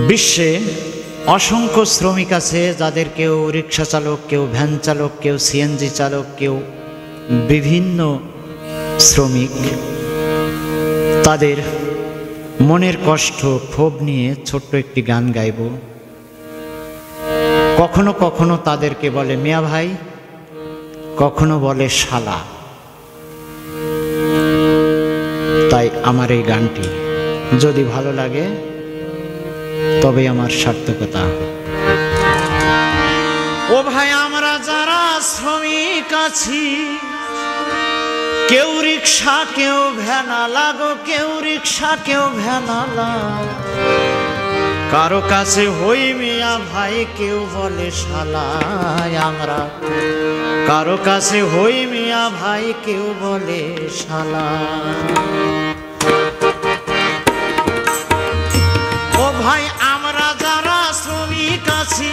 বিশ্বে অসংখ্য শ্রমিক আছে, যাদের কেউ রিক্সা চালক, কেউ ভ্যান চালক, কেউ সিএনজি চালক, কেউ বিভিন্ন শ্রমিক। তাদের মনের কষ্ট ক্ষোভ নিয়ে ছোট্ট একটি গান গাইব। কখনো কখনো তাদেরকে বলে মিয়া ভাই, কখনো বলে শালা। তাই আমার এই গানটি যদি ভালো লাগে তবে আমার সার্থকতা। ও ভাই, আমরা যারা শ্রমিক আছি, কেউ রিক্সা কেউ ভ্যানালা গো, কেউ রিক্সা কেউ ভ্যানালা, কারো কাছে হই মিয়া ভাই, কেউ বলে শালা। আমরা কারো কাছে হই মিয়া ভাই, কেউ বলে শালা। ও ভাই, আমরা যারা শ্রমিক আছি,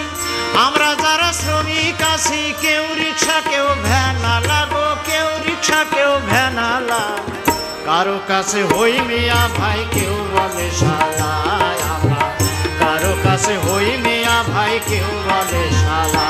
আমরা যারা শ্রমিক আছি, কেউ রিক্সা কেউ ভ্যানালা গো, কেউ রিক্সা কেউ ভ্যানালা, কারো কাছে হই মিয়া ভাই, কেউ বলে শালা। আমরা কারো কাছে হই মিয়া ভাই, কেউ বলে শালা।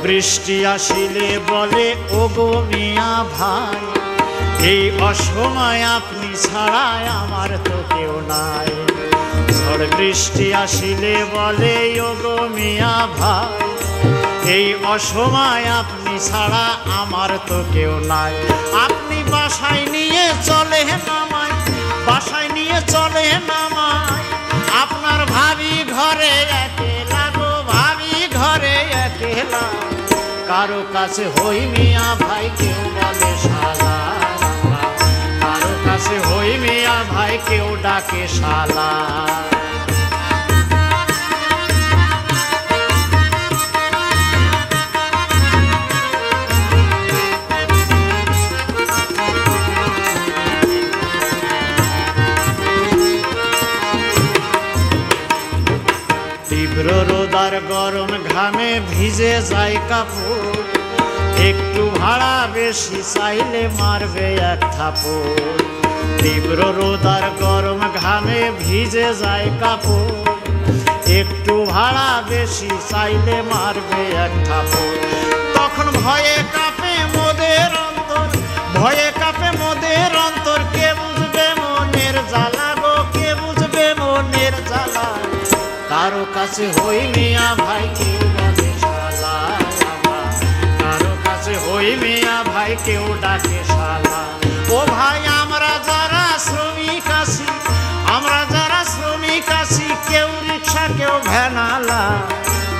বৃষ্টি আসিলে বলে ওগো মিয়া ভাই, এই অসময় আপনি ছাড়াই আমার তো কেউ নাই। ঝড় বৃষ্টি আসিলে বলে ওগো মিয়া ভাই, এই অসময় আপনি ছাড়া আমার তো কেউ নাই। আপনি বাসায় নিয়ে চলে নামাই, বাসায় নিয়ে চলে নামাই, আপনার ভাবি ঘরে একলা গো, ভাবি ঘরে একলা, কারো কাছে হই মিয়া ভাই, কেউ বলে শালা। কারো কাছে হই মিয়া ভাই, কেউ ডাকে শালা। তীব্র রোদার গরম ঘামে ভিজে যায় কাপড়, একটু ভাড়া বেশি চাইলে মারবে এক থাপড়। তীব্র রোদার গরম ঘামে ভিজে যায় কাপড়, একটু ভাড়া বেশি চাইলে মারবে এক থাপড়। তখন ভয়ে কাঁপে মোদের অন্তর, ভয়ে কাঁপে মোদের অন্তর, কে বুঝবে মনের জ্বালা গো, কে বুঝবে মনের জ্বালা, কারো কাছে হই মিয়া ভাই, কেউ বলে শালা। কারো কাছে হই মিয়া ভাই, কেউ ডাকে শালা। ও ভাই, আমরা যারা শ্রমিক আছি, আমরা যারা শ্রমিক আছি, কেউ রিক্সা কেউ ভ্যানালা,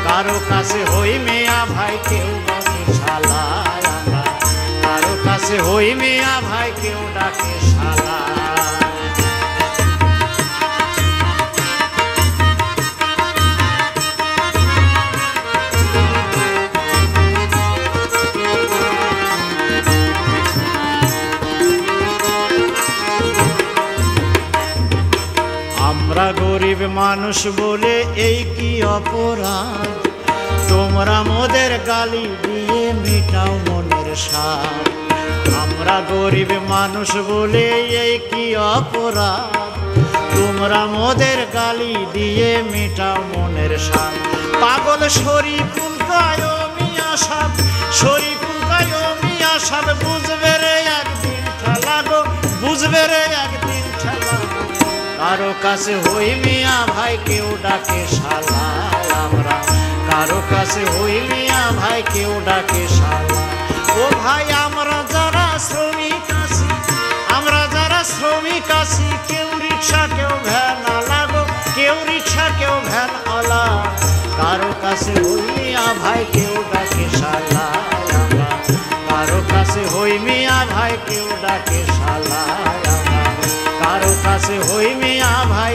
কারো কাছে হই মিয়া ভাই, কেউ বলে শালা। কারো কাছে হই মিয়া ভাই, কেউ ডাকে শালা। আমরা গরিব মানুষ বলে এই কি অপরাধ, তোমরা মোদের গালি দিয়ে মিটাও মনের স্বাদ। আমরা গরিব মানুষ বলে এই কি অপরাধ, তোমরা মোদের গালি দিয়ে মিটাও মনের স্বাদ। পাগল শরীফুল মিয়া সাহেব, শরীফুল মিয়া সাহেব, বুঝবে রে একদিন ঠেলা গো, বুঝবে রে একদিন ঠেলা, কারো কাছে হই মিয়া ভাই, কেউ ডাকে শালা। আমরা কারো কাছে হই মিয়া ভাই, কেউ ডাকে শালা। ও ভাই, আমরা যারা শ্রমিক আছি, আমরা যারা শ্রমিক আছি, কেউ রিক্সা কেউ ভ্যানালা গো, কেউ রিক্সা কেউ ভ্যানালা, কারো কাছে হই মিয়া ভাই, কেউ ডাকে শালা। আমরা কারো কাছে হই মিয়া ভাই, কেউ ডাকে শালা। কারো কাছে হই মিয়া ভাই,